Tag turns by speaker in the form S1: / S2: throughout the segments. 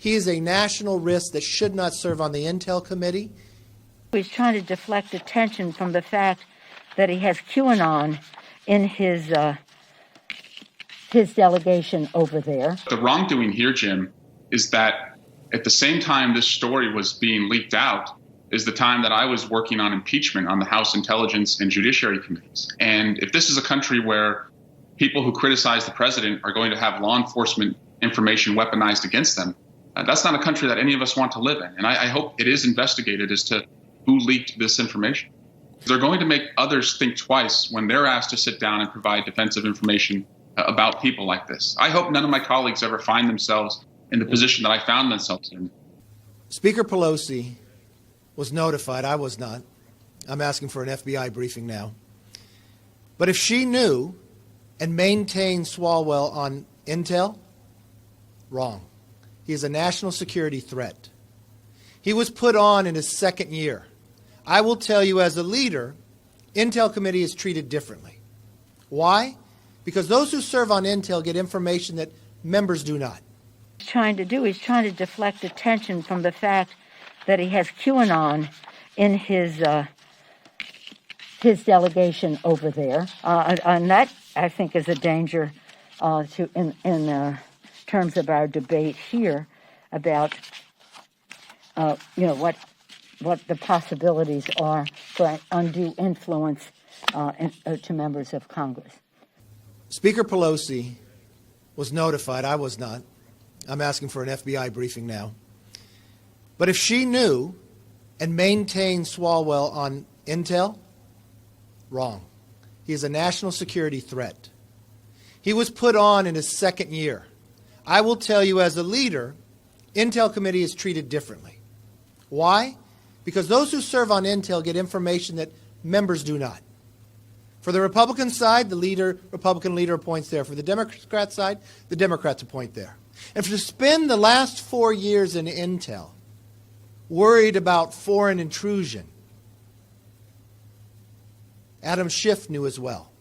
S1: He is a national risk that should not serve on the Intel Committee.
S2: He's trying to deflect attention from the fact that he has QAnon in his delegation over there.
S3: The wrongdoing here, Jim, is that at the same time this story was being leaked out is the time that I was working on impeachment on the House Intelligence and Judiciary Committees. And if this is a country where people who criticize the president are going to have law enforcement information weaponized against them, that's not a country that any of us want to live in. And I hope it is investigated as to who leaked this information. They're going to make others think twice when they're asked to sit down and provide defensive information about people like this. I hope none of my colleagues ever find themselves in the position that I found themselves in.
S1: Speaker Pelosi was notified. I was not. I'm asking for an FBI briefing now. But if she knew and maintained Swalwell on Intel, wrong. He is a national security threat. He was put on in his second year. I will tell you, as a leader, Intel Committee is treated differently. Why? Because those who serve on Intel get information that members do not.
S2: He's trying to deflect attention from the fact that he has QAnon in his delegation over there, and that I think is a danger in terms of our debate here about what the possibilities are for undue influence to members of Congress.
S1: Speaker Pelosi was notified. I was not. I'm asking for an FBI briefing now. But if she knew and maintained Swalwell on Intel, wrong. He is a national security threat. He was put on in his second year. I will tell you, as a leader, Intel Committee is treated differently. Why? Because those who serve on Intel get information that members do not. For the Republican side, the Republican leader appoints there. For the Democrat side, the Democrats appoint there. And to spend the last 4 years in Intel worried about foreign intrusion, Adam Schiff knew as well.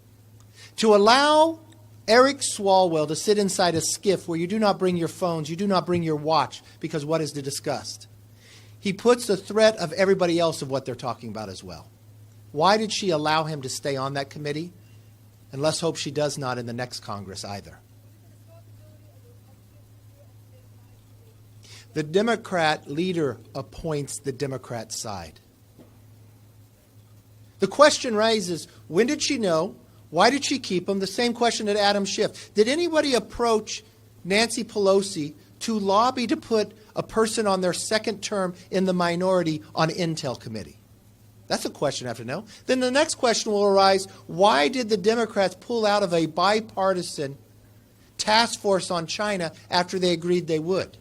S1: To allow Eric Swalwell to sit inside a skiff where you do not bring your phones, you do not bring your watch, because what is discussed? He puts the threat of everybody else of what they're talking about as well. Why did she allow him to stay on that committee? And let's hope she does not in the next Congress either. The Democrat leader appoints the Democrat side. The question raises, when did she know? Why did she keep him? The same question that Adam Schiff. Did anybody approach Nancy Pelosi to lobby to put a person on their second term in the minority on Intel Committee? That's a question I have to know. Then the next question will arise, why did the Democrats pull out of a bipartisan task force on China after they agreed they would?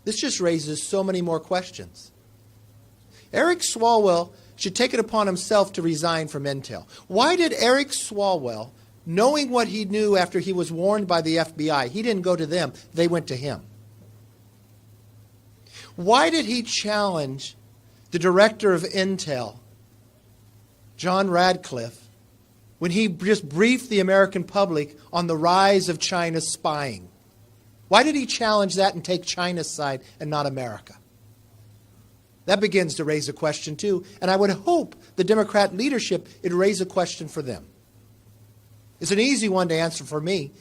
S1: This just raises so many more questions. Eric Swalwell should take it upon himself to resign from Intel. Why did Eric Swalwell, knowing what he knew after he was warned by the FBI, he didn't go to them, they went to him? Why did he challenge the director of Intel, John Radcliffe, when he just briefed the American public on the rise of China's spying? Why did he challenge that and take China's side and not America? That begins to raise a question too, and I would hope the Democrat leadership would raise a question for them. It's an easy one to answer for me.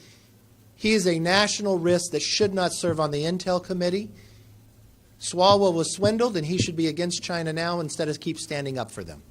S1: He is a national risk that should not serve on the Intel Committee. Swalwell was swindled, and he should be against China now instead of keep standing up for them.